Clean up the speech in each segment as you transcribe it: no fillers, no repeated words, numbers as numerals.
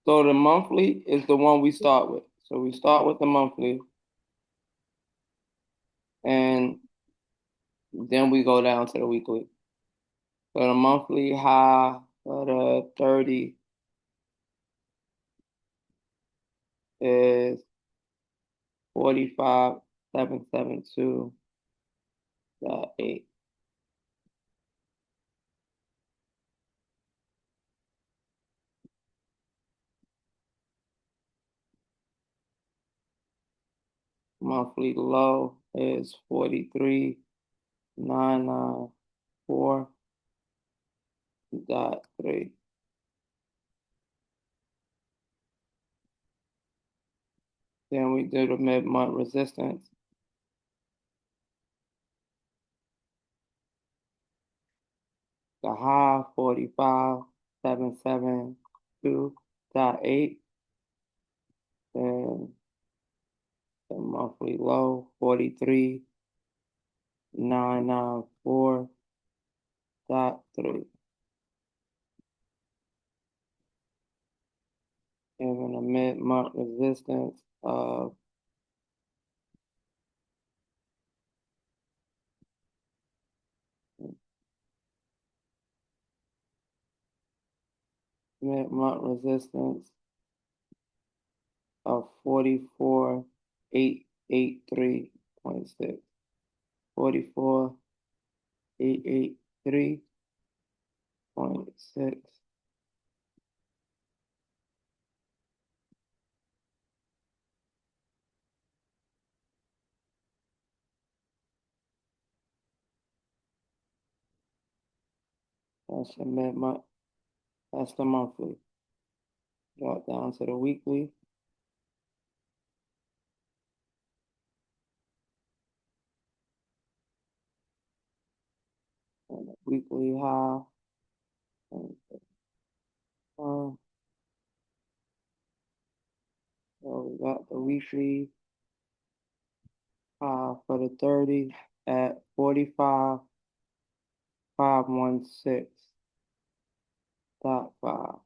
So the monthly is the one we start with. So we start with the monthly and then we go down to the weekly. So the monthly high for the 30 is 45,772.8. Monthly low is 43,994.3. Then we do the mid-month resistance. The high 45,772.8. And the monthly low 43,994.3. And a mid-month resistance of mid-month resistance of 44,883.6. 44,883.6. That's the mid-month. That's the monthly. Drop down to the weekly. And the weekly high. And, so we got the weekly high for the 30 at 45,516.5.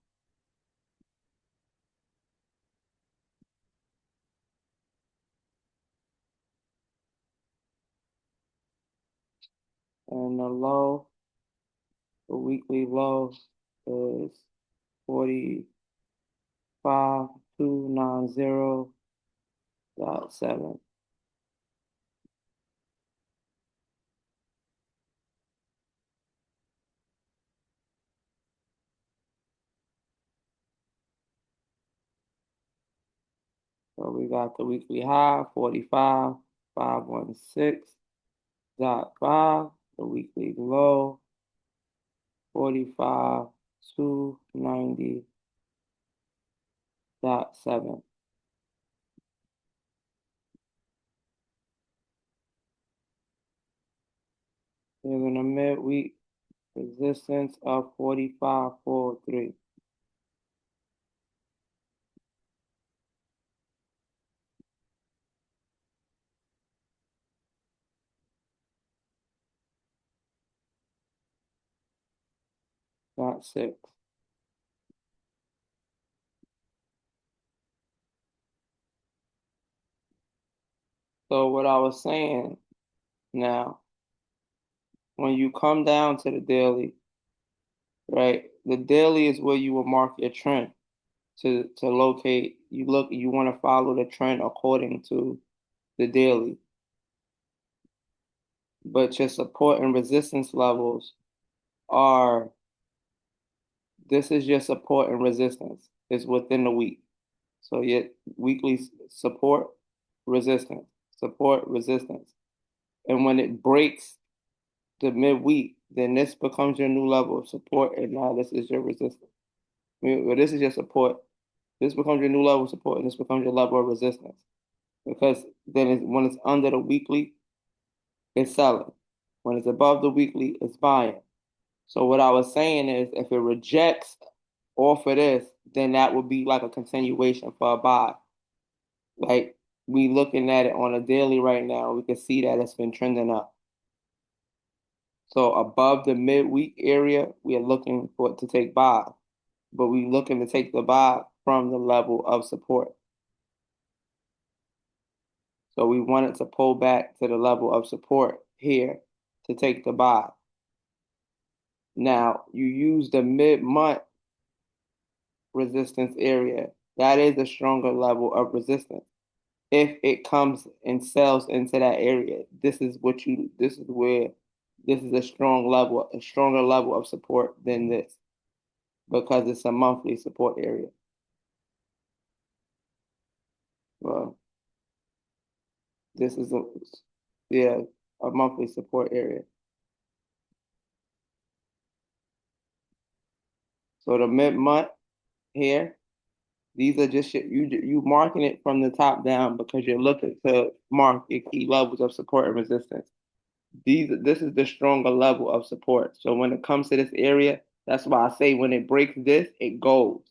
And the weekly low is 45,290.7. So we got the weekly high, 45,516.5. The weekly low, 45,290.7. Giving a midweek resistance of 45,403. Got 6. So what I was saying now, when you come down to the daily, right? The daily is where you will mark your trend to locate. You want to follow the trend according to the daily. But your support and resistance levels are this is your support and resistance. It's within the week. So your weekly support, resistance. And when it breaks the midweek, then this becomes your new level of support, and now this is your resistance. Well, this is your support. This becomes your new level of support, and this becomes your level of resistance. Because then when it's under the weekly, it's selling. When it's above the weekly, it's buying. So what I was saying is if it rejects off of this, then that would be like a continuation for a buy. Like we looking at it on a daily right now, we can see that it's been trending up. So above the midweek area, we are looking for it to take buy. But we looking to take the buy from the level of support. So we wanted to pull back to the level of support here to take the buy. Now, you use the mid-month resistance area. That is a stronger level of resistance. If it comes and sells into that area, this is where this is a stronger level of support than this because it's a monthly support area. Well, this is a monthly support area. So the mid-month here, these are just you marking it from the top down because you're looking to mark your key levels of support and resistance. This is the stronger level of support. So when it comes to this area, that's why I say when it breaks this, it goes.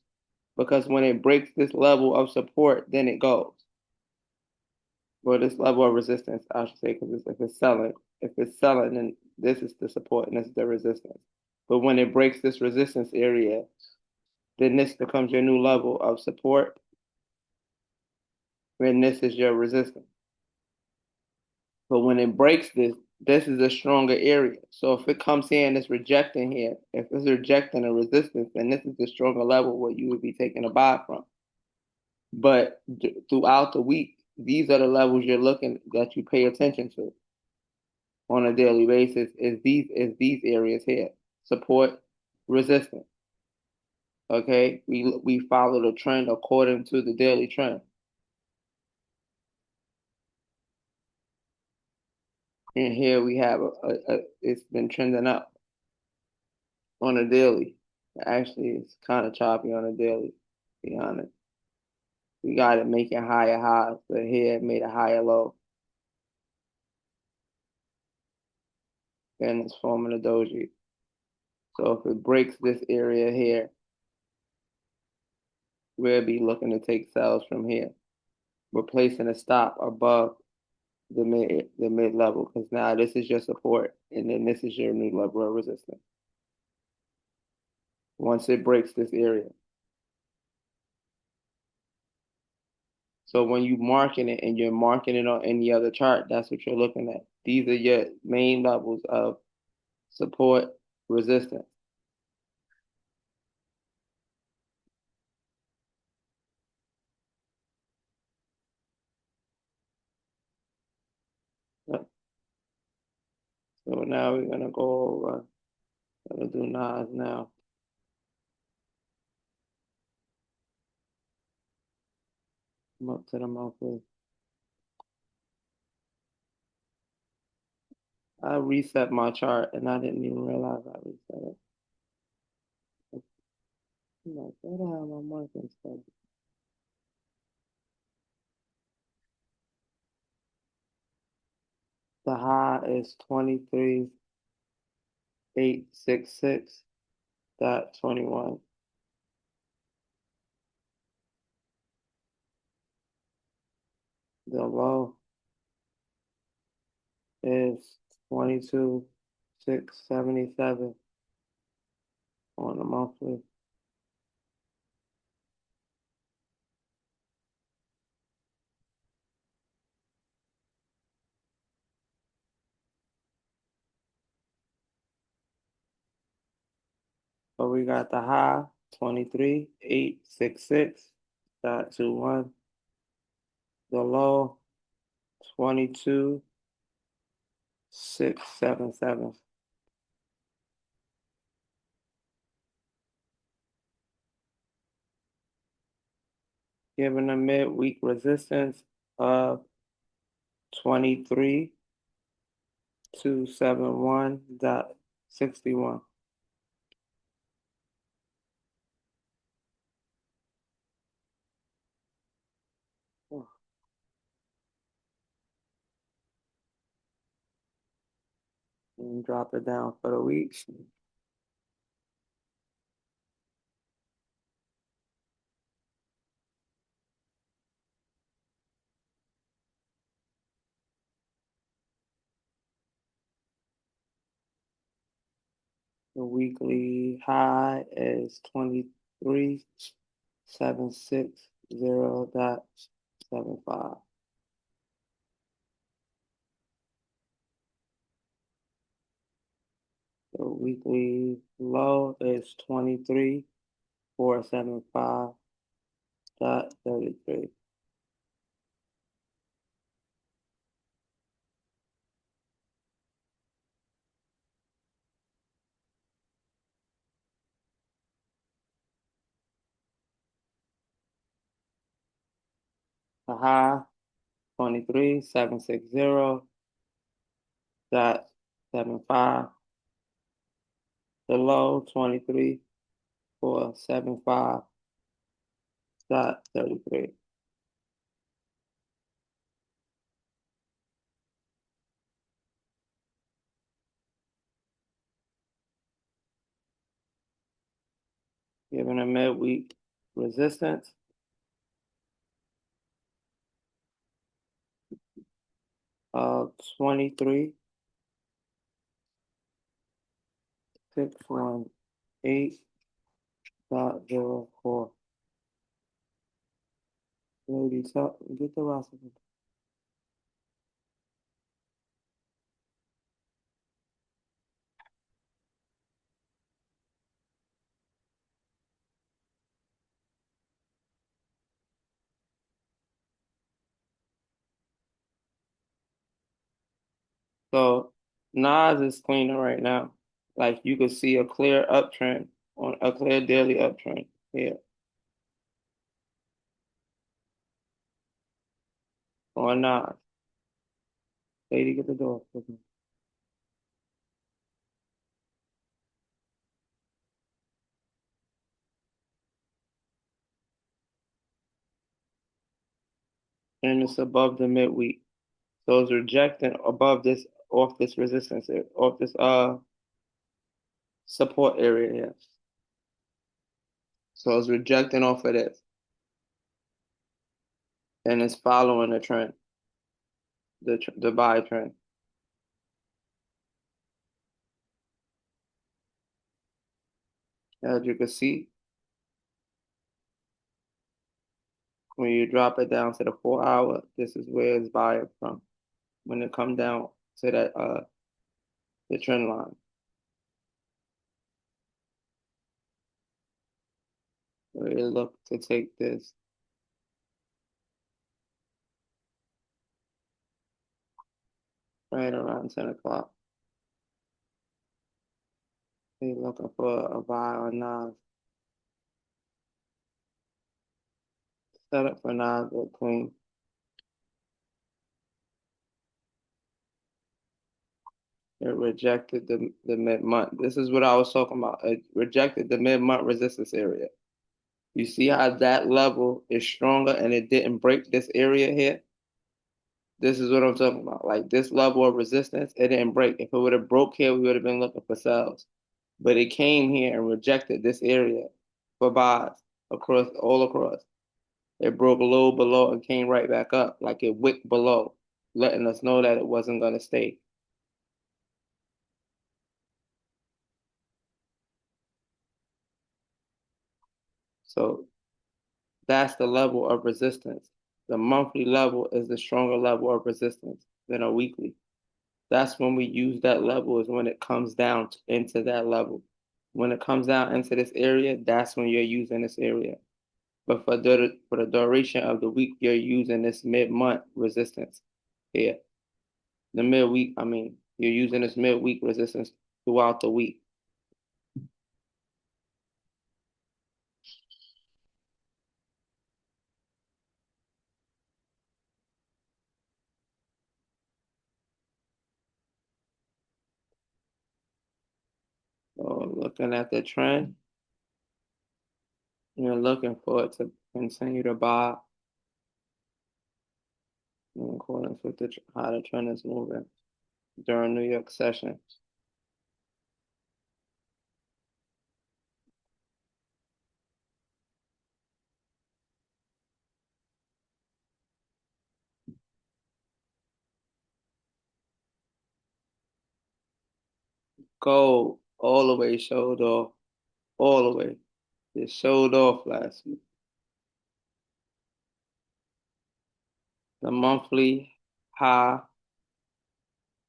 Because when it breaks this level of support, then it goes. Well, this level of resistance, I should say, because if it's selling, then this is the support and this is the resistance. But when it breaks this resistance area, then this becomes your new level of support, and this is your resistance. But when it breaks this is a stronger area. So if it comes here and it's rejecting here, if it's rejecting a resistance, then this is the stronger level where you would be taking a buy from. But throughout the week, these are the levels you're looking that you pay attention to on a daily basis. Is these areas here: support, resistance. Okay, we follow the trend according to the daily trend. And here we have it's been trending up on a daily. Actually, it's kind of choppy on a daily, to be honest. We got it making higher highs, but here it made a higher low. And it's forming a doji. So if it breaks this area here, we'll be looking to take sales from here. We're placing a stop above the mid level because now this is your support and then this is your new level of resistance. Once it breaks this area. So when you marking it and you're marking it on any other chart, that's what you're looking at. These are your main levels of support, resistance. Yep. So now we're gonna do Nas now. Come up to the monthly. I reset my chart and I didn't even realize I reset it. I'm like, where the hell am I marking stuff? The high is 23,866.21. The low is 22,677 on the monthly. So we got the high 23,866.21. The low 22,677. Given a midweek resistance of 23,271.61. And drop it down for the week. The weekly high is 23. 760.75. The weekly low is 23,475.33. The high 23,760.75. The low 23,475.33. Given a midweek resistance of 23,618.04. Ladies, get the rest of it. So Nas is cleaner right now. Like you could see a clear uptrend on a clear daily uptrend here on Nas. Lady, get the door. And it's above the midweek. So it's rejecting above this off this resistance off this support area here. So it's rejecting off of this. And it's following the trend, the buy trend. As you can see, when you drop it down to the 4 hour, this is where it's buying from. When it come down to that the trend line. We look to take this right around 10 o'clock. They looking for a buy on Nas. Set up for Nas with clean. It rejected the mid-month. This is what I was talking about. It rejected the mid-month resistance area. You see how that level is stronger and it didn't break this area here? This is what I'm talking about. Like this level of resistance, it didn't break. If it would have broke here, we would have been looking for sells. But it came here and rejected this area for buys all across. It broke low below and came right back up, like it wicked below, letting us know that it wasn't going to stay. So that's the level of resistance. The monthly level is the stronger level of resistance than a weekly. That's when we use that level, is when it comes down into that level. When it comes down into this area, that's when you're using this area. But for the duration of the week, you're using this mid-month resistance here. The midweek, I mean, you're using this midweek resistance throughout the week. So looking at the trend, you're looking for it to continue to buy in accordance with how the trend is moving during New York session. Gold all the way showed off, all the way. It showed off last week. The monthly high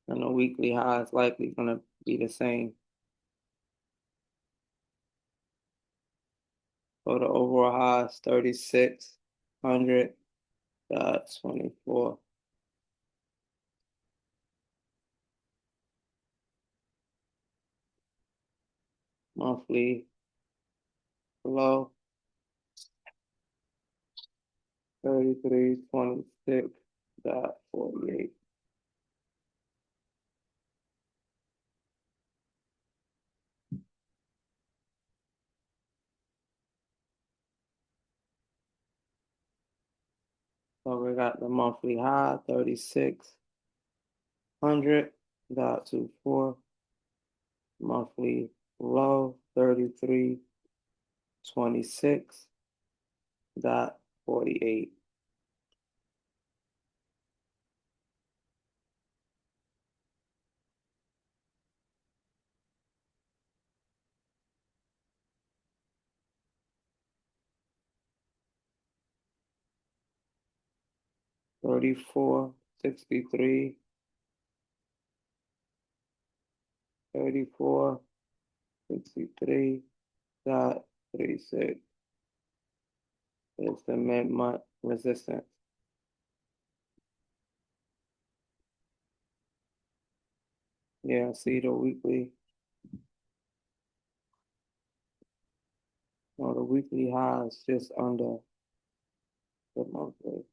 and the weekly high is likely going to be the same. So the overall high is 3600.24. Monthly low 3326.48. So we got the monthly high 3600.24. Monthly low 3326.48. Thirty-four, 63, 34, 63.36 is the mid-month resistance. Yeah, see the weekly. No, the weekly high is just under the monthly.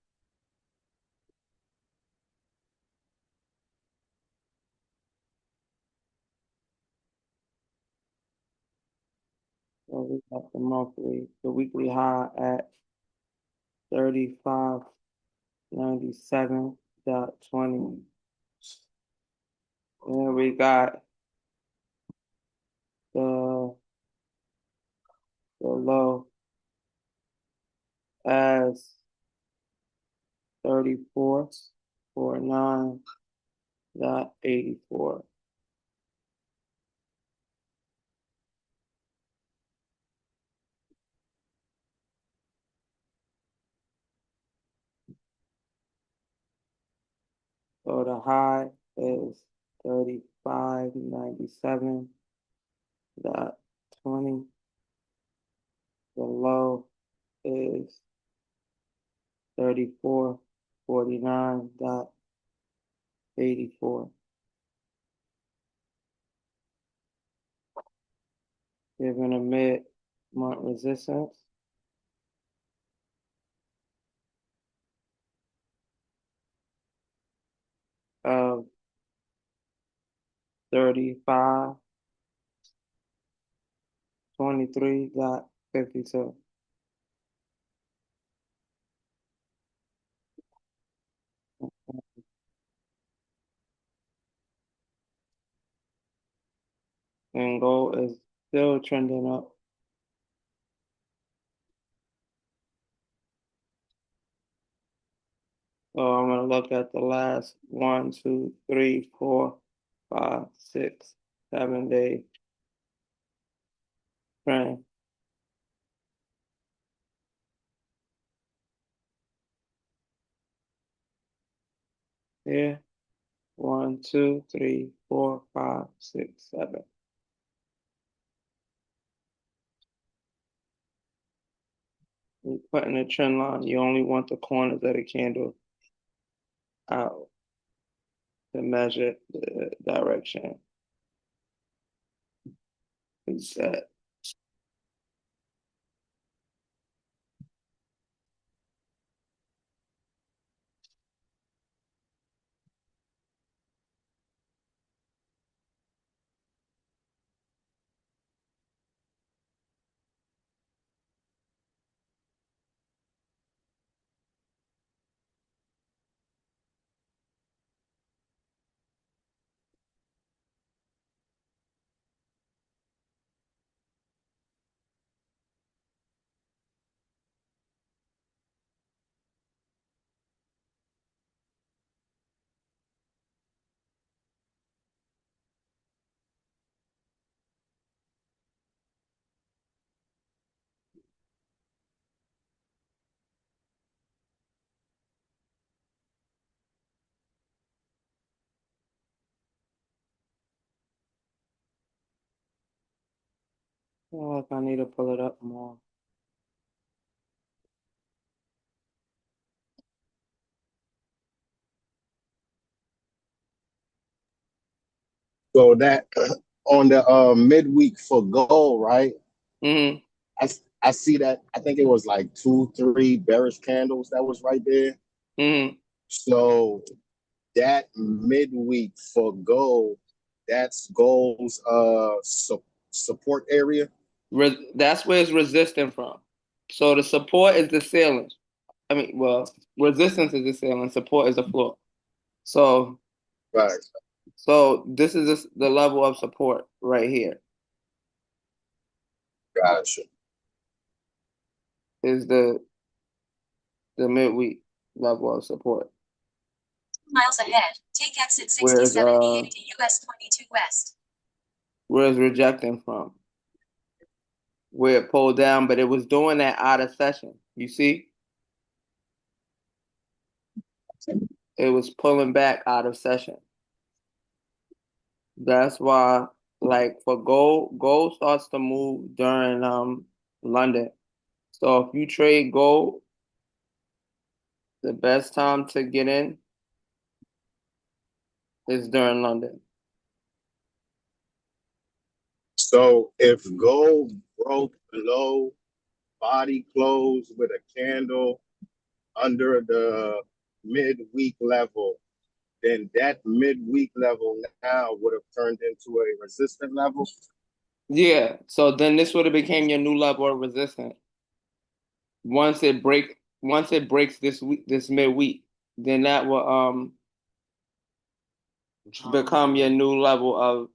So we got the monthly, the weekly high at 3597.20. And we got the low as 3449.84. So the high is 3597.20. The low is 3449.84. Given a mid-month resistance of 3523.52. And gold is still trending up. So I'm going to look at the last 1, 2, 3, 4, 5, 6, 7 day trend. Here, 1, 2, 3, 4, 5, 6, 7. You put in a trend line, you only want the corners of the candle out to measure the direction. Reset. Oh, if I need to pull it up more. So that on the midweek for gold, right? Mm-hmm. I, I see that. I think it was like 2, 3 bearish candles that was right there. Mm-hmm. So that midweek for gold, that's gold's support area. That's where it's resisting from. So the support is the ceiling. I mean, well, resistance is the ceiling, support is the floor. So, Right. so this is the level of support right here. Gotcha. Is the midweek level of support. Miles ahead, take exit Where's 6078 to US 22 West. Where it's rejecting from. Where it pulled down, but it was doing that out of session. You see? It was pulling back out of session. That's why, like for gold starts to move during London. So if you trade gold, the best time to get in is during London. So if gold broke below body close with a candle under the midweek level, then that midweek level now would have turned into a resistant level. Yeah. So then this would have became your new level of resistance. Once it breaks this week, this midweek, then that will become your new level of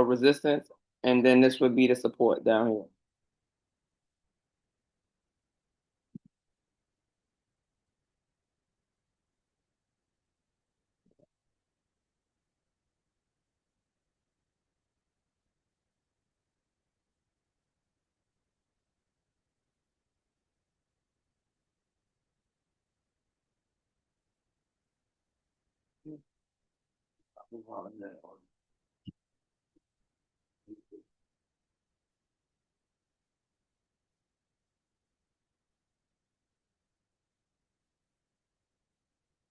resistance, and then this would be the support down here.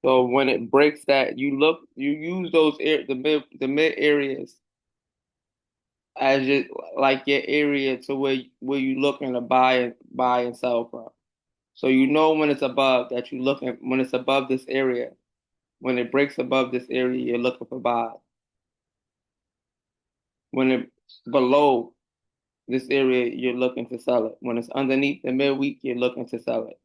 So when it breaks that, you use the mid areas as your like your area to where you looking to buy and sell from. So you know when it's above that you looking when it's above this area. When it breaks above this area, you're looking for buy. When it's below this area, you're looking to sell it. When it's underneath the midweek, you're looking to sell it.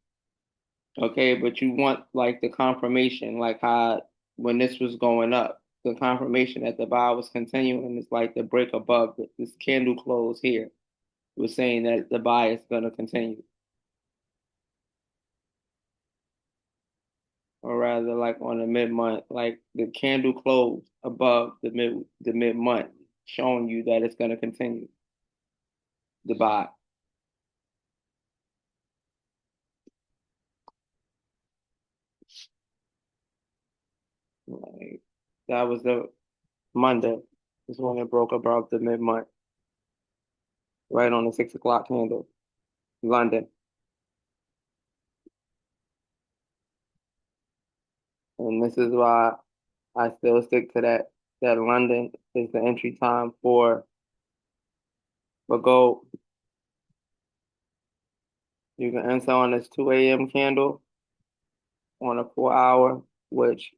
Okay, but you want like the confirmation, like how when this was going up, the confirmation that the buy was continuing is like the break above this candle close here was saying that the buy is going to continue, or rather, like on the mid month, like the candle close above the mid month, showing you that it's going to continue the buy. Like that was the Monday is when it broke above the mid month, right on the 6 o'clock candle, London. And this is why I still stick to that London is the entry time for gold. You can enter on this 2 a.m. candle on a 4 hour, which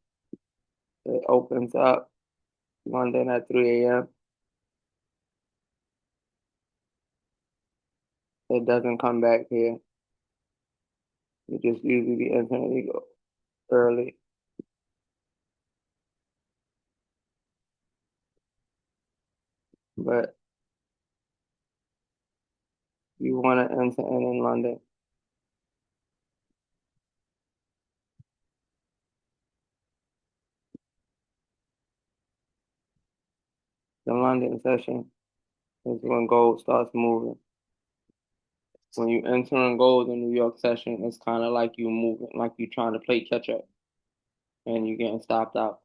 it opens up London at 3 a.m. It doesn't come back here. You just usually be entering you go early. But you want to enter in London. The London session is when gold starts moving. When you enter in gold in New York session, it's kind of like you moving, like you trying to play catch up, and you getting stopped out.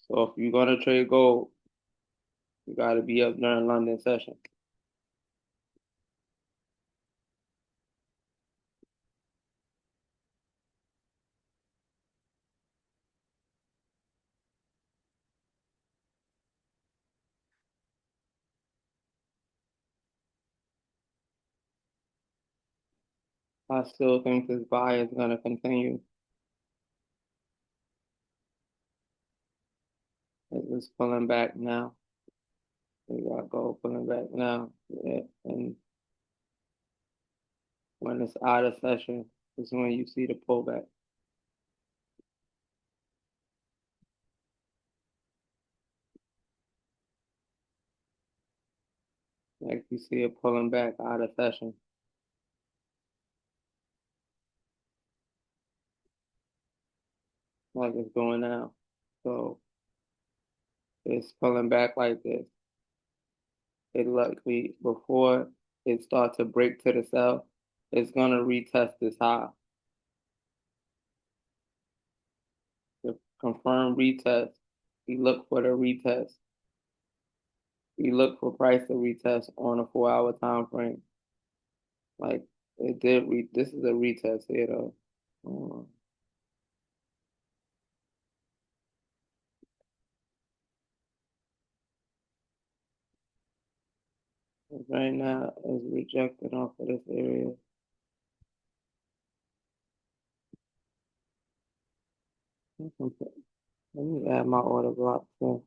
So if you're gonna trade gold, you gotta be up during London session. I still think this buy is gonna continue. It's pulling back now. We got gold pulling back now. Yeah. And when it's out of session, is when you see the pullback. Like you see it pulling back out of session. Like it's going now. So it's pulling back like this. It likely before it starts to break to the sell, it's gonna retest this high. The confirmed retest. We look for the retest. We look for price to retest on a 4-hour time frame. Like it did. This is a retest here though. Um, right now, it's rejected off of this area. Let me add my order block too.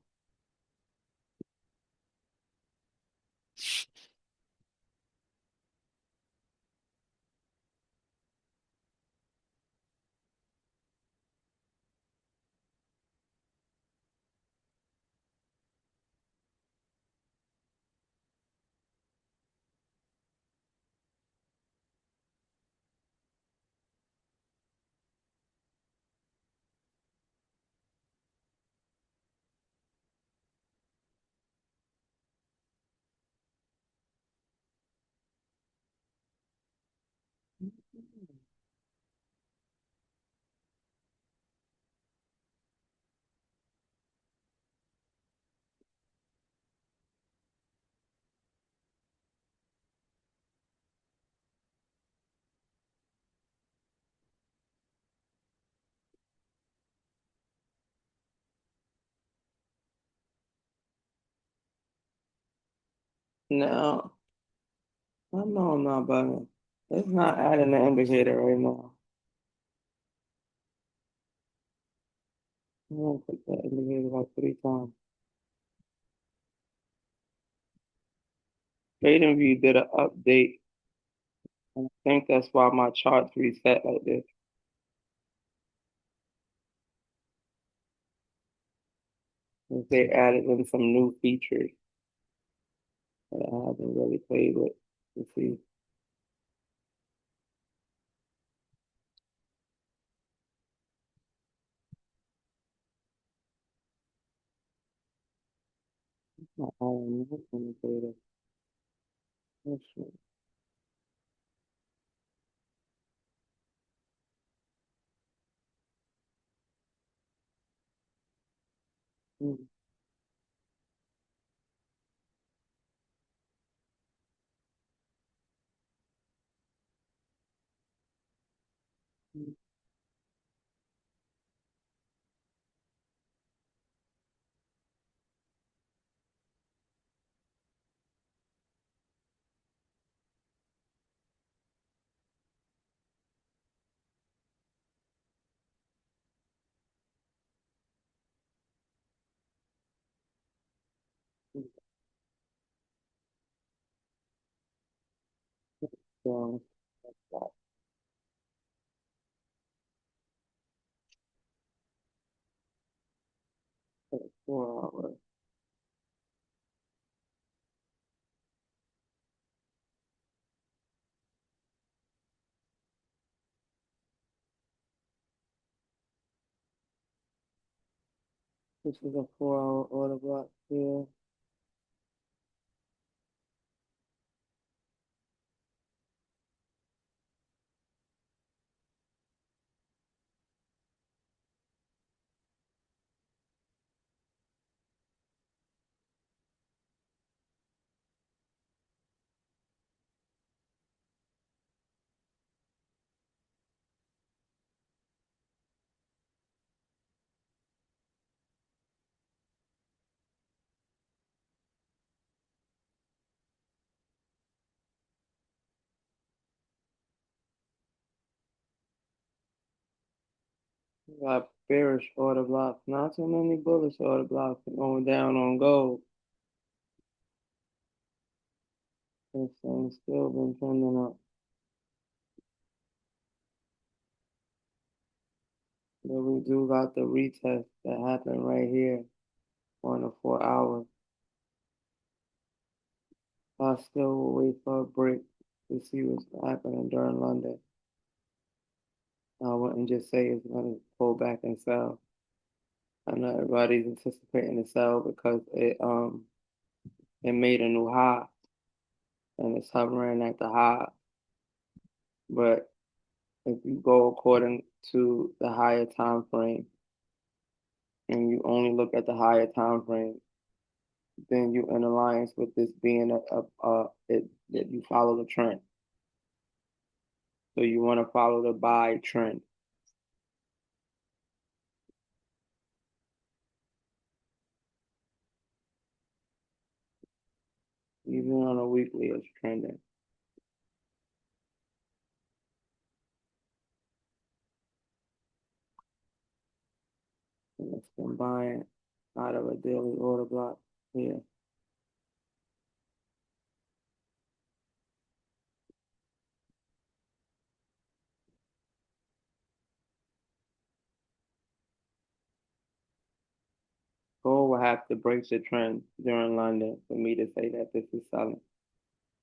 Now, I know I'm not bugging. It's not adding the indicator right now. I'm gonna click that indicator like 3 times. Trading View did an update. And I think that's why my charts reset like this. They added in some new features that I haven't really played with. Let's see. My own indicator. Let's see. Hmm. So, that's 4 hours. This is a 4 hour order block here. Got bearish order blocks. Not too many bullish order blocks going down on gold. This thing's still been trending up. But we do got the retest that happened right here on the 4 hours. I still will wait for a break to see what's happening during London. I wouldn't just say it's going to pull back and sell. I know everybody's anticipating to sell because it made a new high and it's hovering at the high. But if you go according to the higher time frame and you only look at the higher time frame, then you're in alliance with this being that you follow the trend. So you want to follow the buy trend. Even on a weekly, it's trending. And it's been buying out of a daily order block here. Gold will have to break the trend during London for me to say that this is selling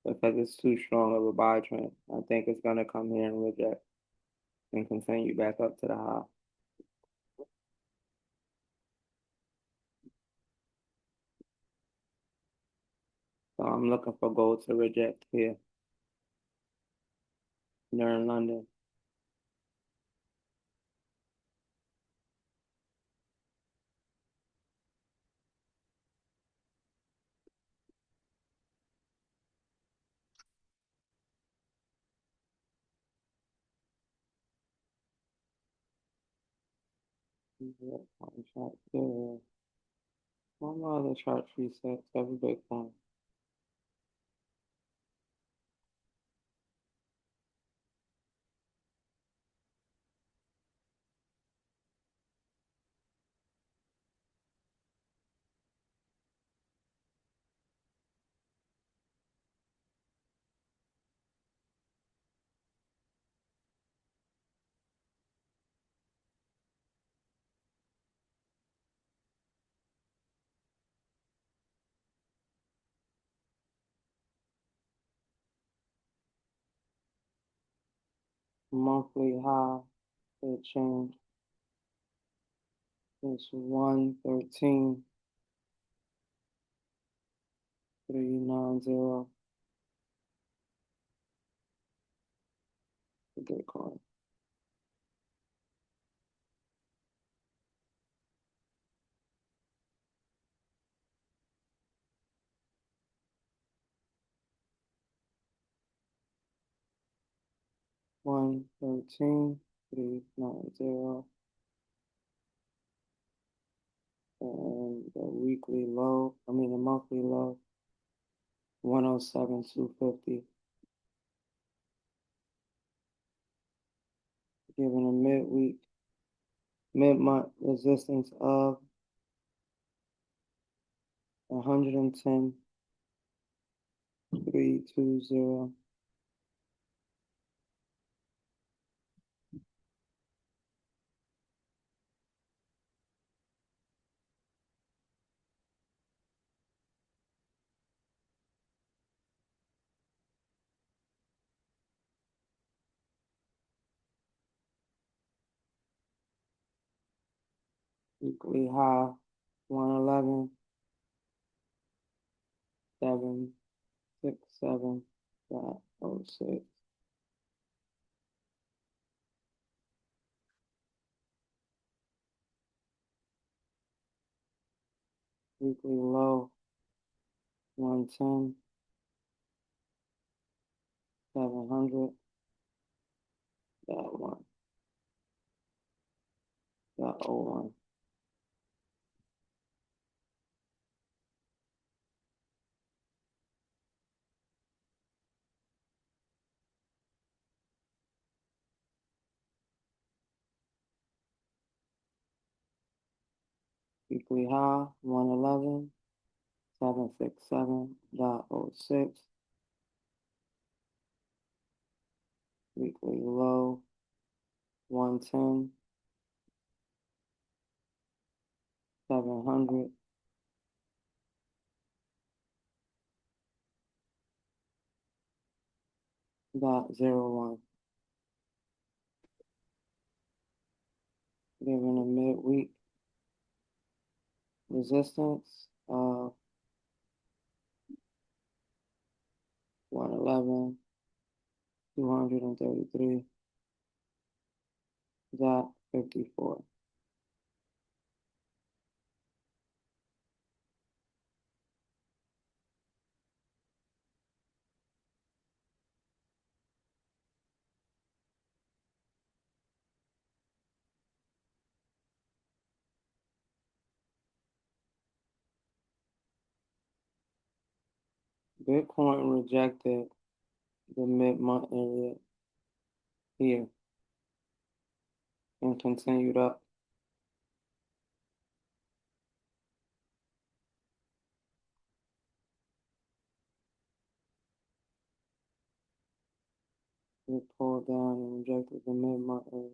because it's too strong of a buy trend. I think it's going to come here and reject and continue back up to the high. So I'm looking for gold to reject here during London. Contract there. One other chart resets every Bitcoin. Monthly high, it changed. It's 113,390 for Bitcoin. One 13,390 and the monthly low 107,250, giving a mid-month resistance of 110,320. Weekly high 111,767.06. Weekly low 110,700.1.01. Weekly high, 111,767.06. Weekly low, 110,700.01. Giving a midweek resistance of 111,233.54. Bitcoin rejected the mid-month area here and continued up. It pulled down and rejected the mid-month area.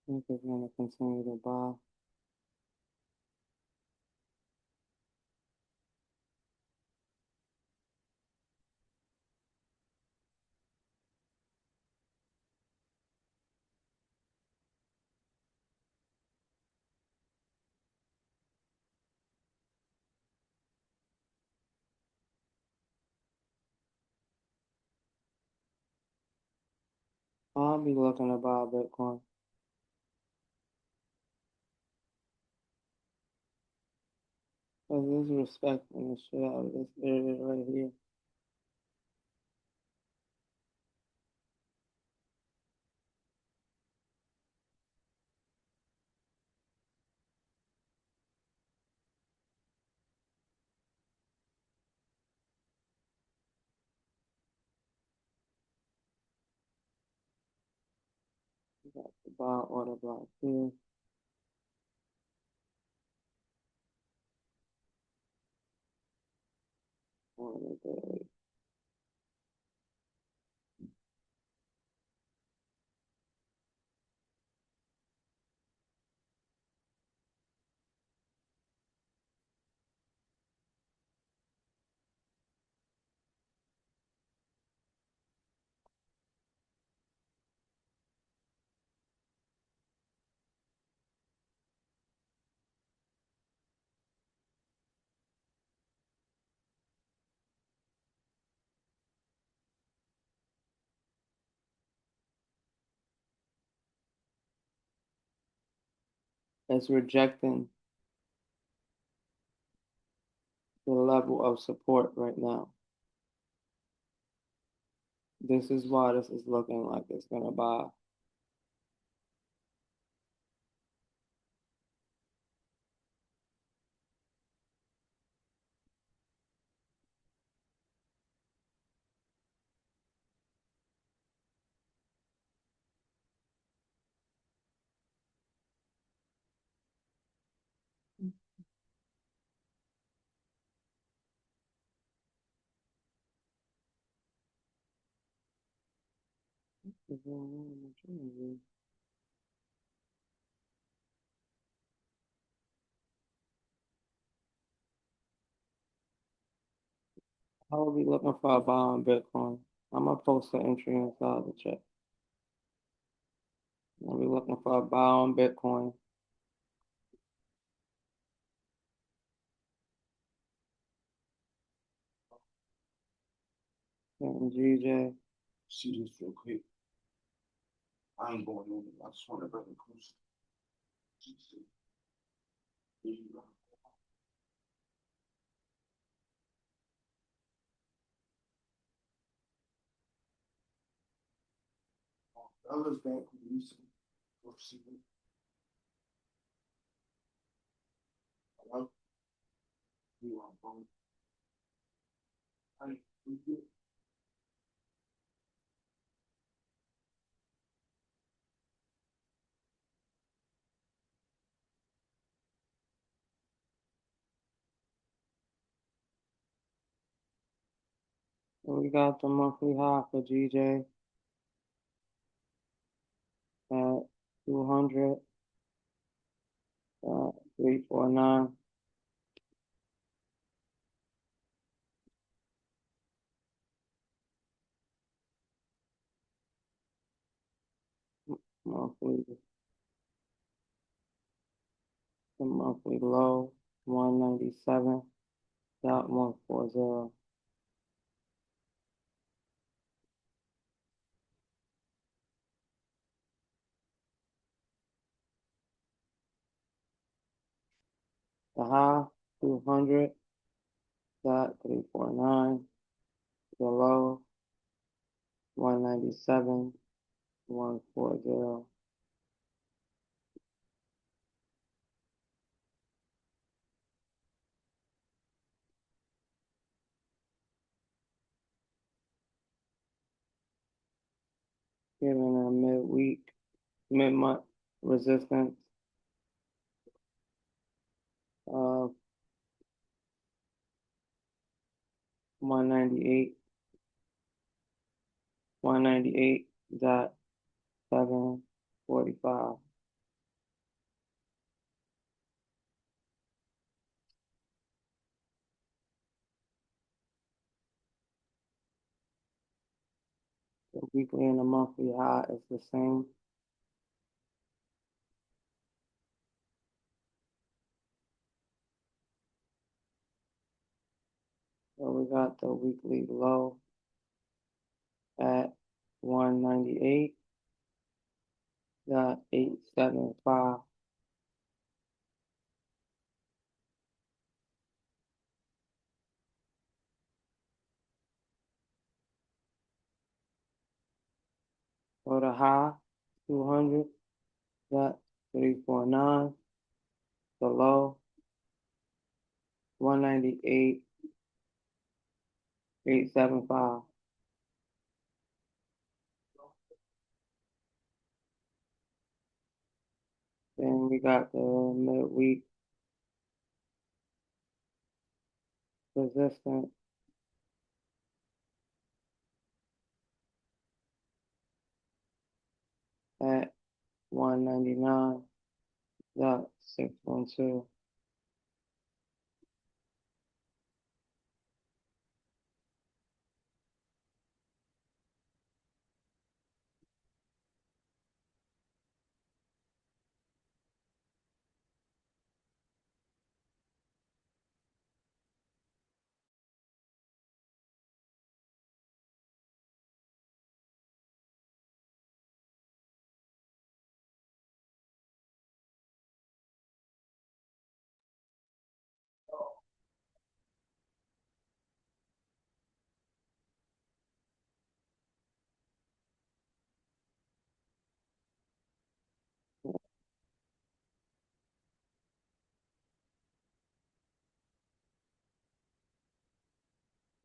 I think it's going to continue to buy. I'll be looking to buy Bitcoin. Because it's respecting the shit out of this area right here. Got the buy order block here. Order day. It's rejecting the level of support right now. This is why this is looking like it's going to buy. I will be looking for a buy on Bitcoin. I'm going to post the entry inside the check. I'll be looking for a buy on Bitcoin. And GJ. See this real quick. I ain't going in. I just want to bring it close. Others bank using proceeding. Hello? You are phone. Hi, we got the monthly high for GJ at 200, 349. Monthly, the monthly low, 197.140. The high, 200.349. The low, 197.140. Giving a mid-week, mid-month resistance of 198.745. The weekly and the monthly high is the same. So we got the weekly low at 198.875. For the high, 200.349. The low, 198.875. Then we got the midweek resistance at 199.612.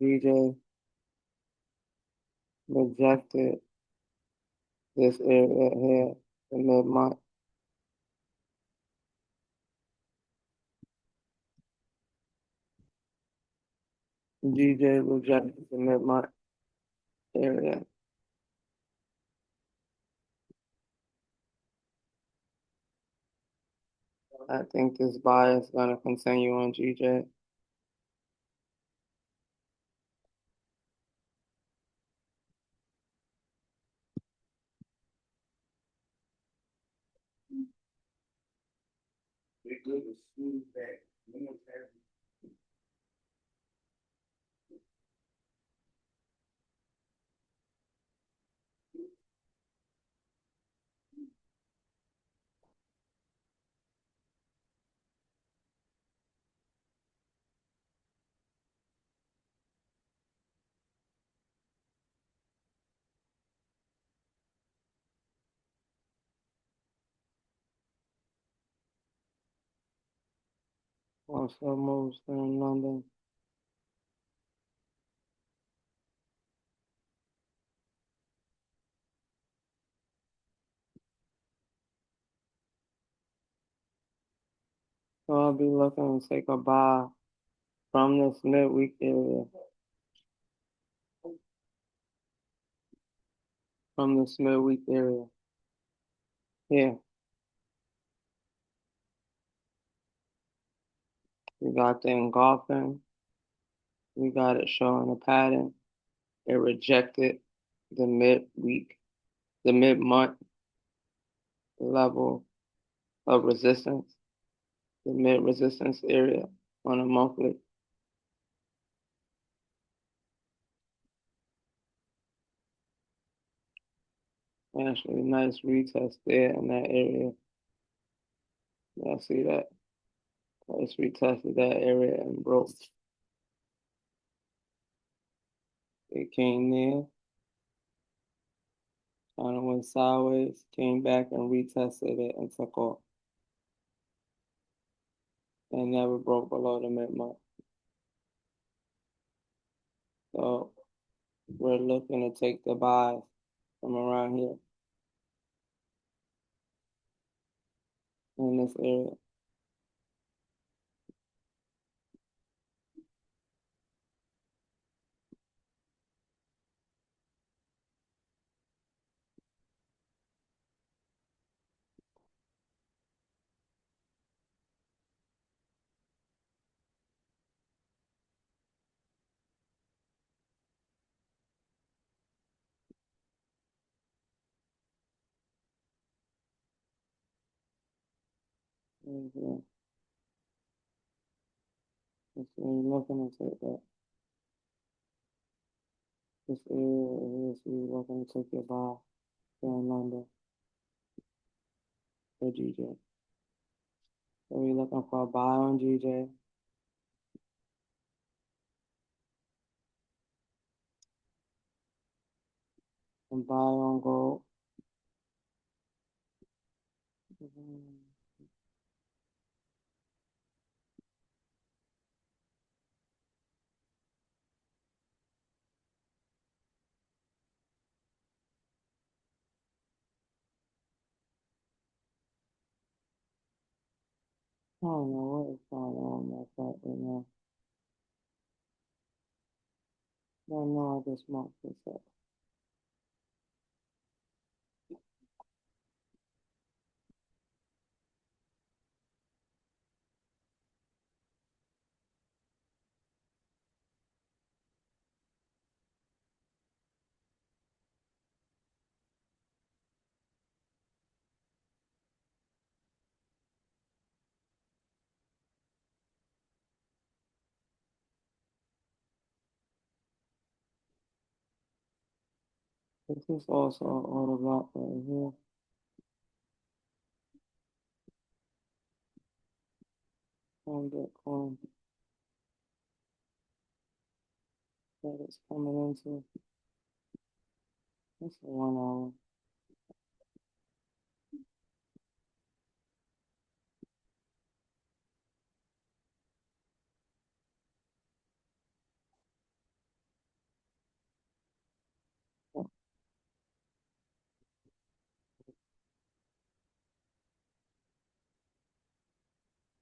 DJ rejected this area here, the mid-month. DJ rejected the mid-month area. I think this buy is going to continue on GJ. Also moves in London. So I'll be looking to take a buy from this midweek area. From this midweek area. Here. We got the engulfing. We got it showing a pattern. It rejected the midweek, the mid-month level of resistance, the mid-resistance area on a monthly. Actually, nice retest there in that area. Y'all see that? Nice retested that area and broke. It came there, kind of went sideways, came back and retested it and took off. And never broke below the mid-month. So we're looking to take the buys from around here in this area. Mm-hmm. So we're looking to take that. This area is we're looking to take your buy here in London for GJ. So we're looking for a buy on GJ. And buy on gold. I don't know what is going on with that right now. I don't know how this month is up. This is also an order block right here. On Bitcoin that it's coming into. That's a 1 hour.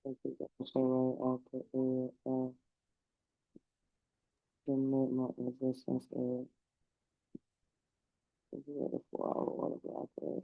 I think that's right off the area of the mid-month resistance area. This is at the 4 hour order block area.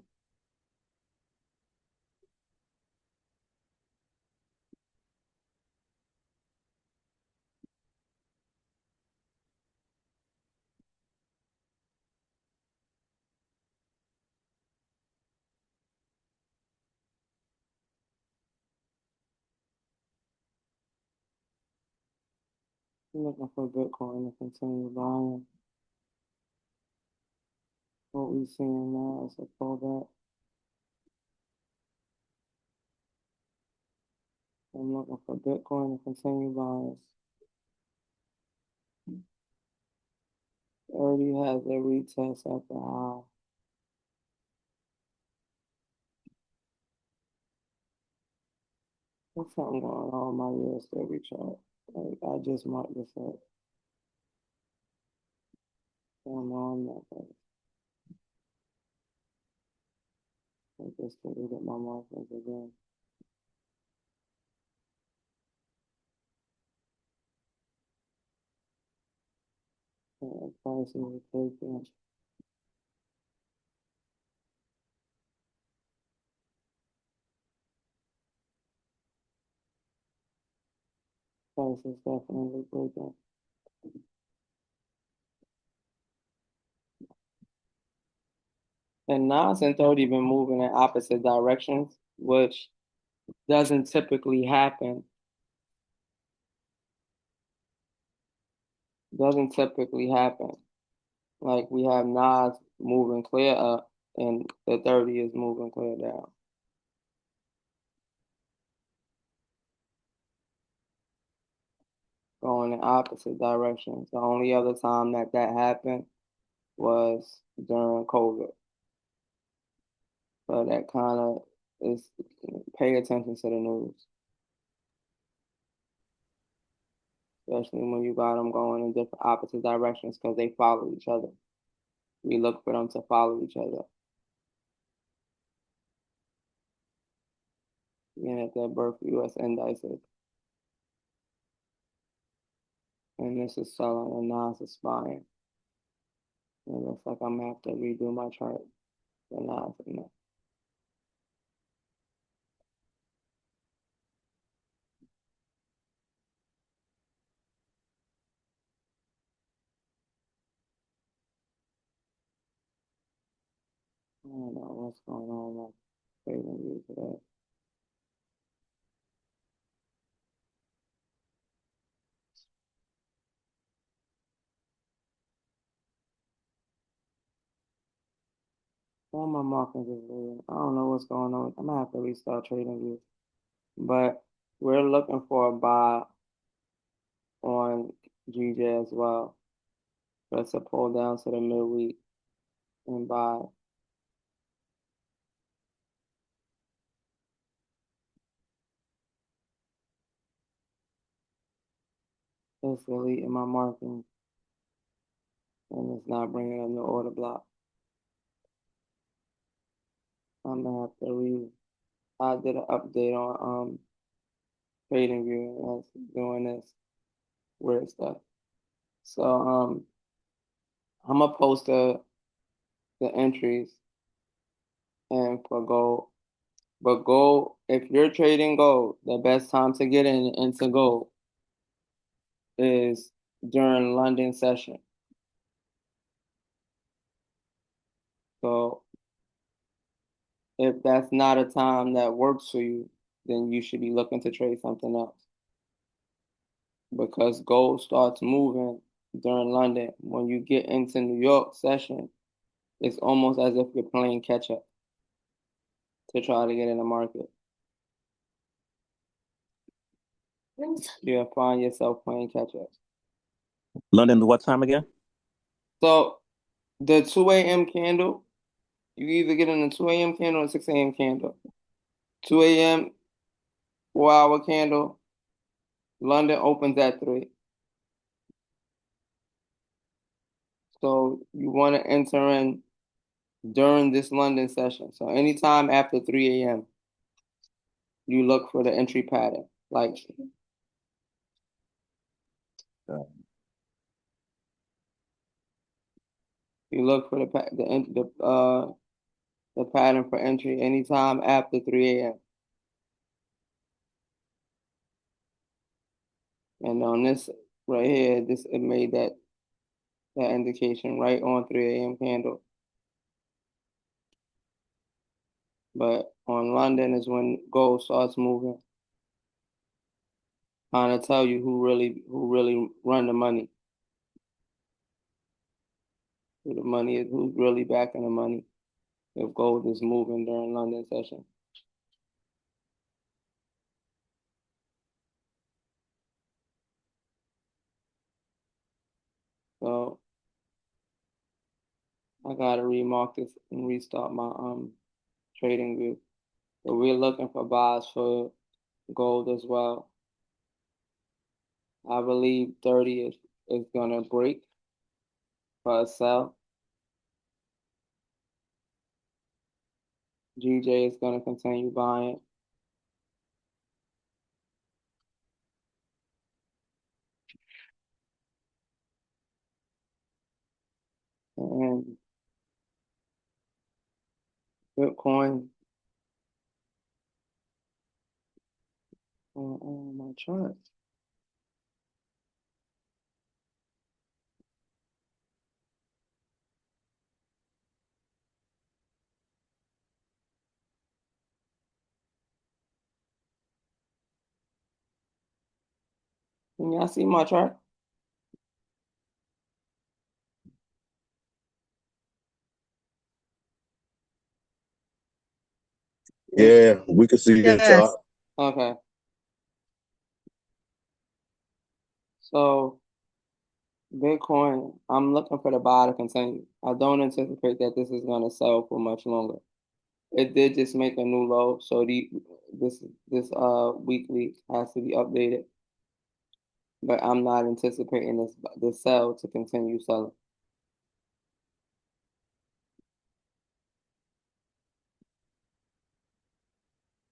I'm looking for Bitcoin to continue buying. What we're seeing now is a pullback. I'm looking for Bitcoin to continue buying. It already has a retest at the high. There's something going on in my US30 chart. Like, I just marked this up. Going on that. I just deleted my markers again. Price is taken. Price is definitely breaking. And Nas and 30 been moving in opposite directions, which doesn't typically happen. Doesn't typically happen. Like we have Nas moving clear up and the 30 is moving clear down. Going in opposite directions. The only other time that happened was during COVID. So that kind of is, pay attention to the news. Especially when you got them going in different opposite directions because they follow each other. We look for them to follow each other. Again, at their birth US indices. And this is selling and Nas is buying. It looks like I'm gonna have to redo my chart for Nas and that. I don't know what's going on with my trading view today. All my markings is weird. I don't know what's going on. I'm gonna have to restart trading view. But we're looking for a buy on GJ as well. Let's pull down to the midweek and buy. It's deleting my marking and it's not bringing up the order block. I'm gonna have to I did an update on trading view and that's doing this weird stuff. So I'm gonna post the entries and for gold. But gold, if you're trading gold, the best time to get into gold is during London session. So if that's not a time that works for you, then you should be looking to trade something else. Because gold starts moving during London. When you get into New York session, it's almost as if you're playing catch up to try to get in the market. You'll find yourself playing catch up. London, what time again? So the 2 a.m. candle, you either get in the 2 a.m. candle or 6 a.m. candle. 2 a.m. 4-hour candle, London opens at 3. So you want to enter in during this London session. So anytime after 3 a.m., you look for the entry pattern. Like you look for the pattern for entry anytime after 3 a.m. And on this right here, it made that indication right on 3 a.m. candle. But on London is when gold starts moving. Trying to tell you who really run the money. Who the money is, who's really backing the money if gold is moving during London session. So I gotta remark this and restart my trading view. So we're looking for buys for gold as well. I believe 30 is gonna break for a sell. GJ is gonna continue buying. And Bitcoin on my chart. Can y'all see my chart? Yeah, we can see your chart. Okay. So Bitcoin, I'm looking for the buy to continue. I don't anticipate that this is gonna sell for much longer. It did just make a new low, so this weekly has to be updated. But I'm not anticipating this sell to continue selling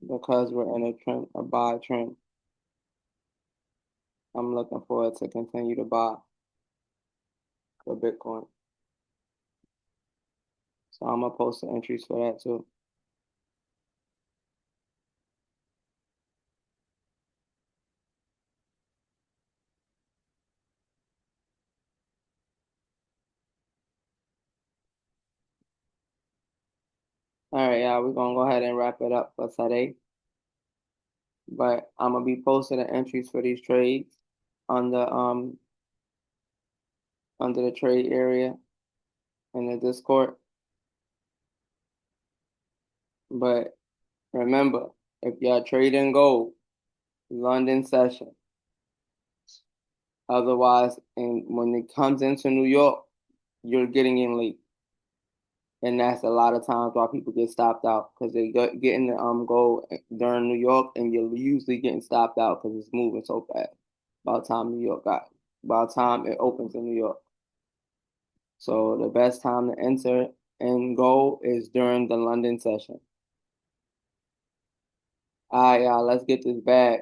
because we're in a buy trend. I'm looking for it to continue to buy for Bitcoin. So I'm gonna post the entries for that too. All right, y'all, we're gonna go ahead and wrap it up for today. But I'm gonna be posting the entries for these trades on the under the trade area in the Discord. But remember, if y'all trading gold, London session. Otherwise, and when it comes into New York, you're getting in late. And that's a lot of times why people get stopped out because they get in the gold during New York, and you're usually getting stopped out because it's moving so fast. By the time by the time it opens in New York. So the best time to enter and gold is during the London session. All right, y'all, let's get this bag.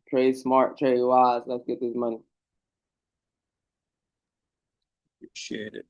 Trade smart, trade wise. Let's get this money. Appreciate it.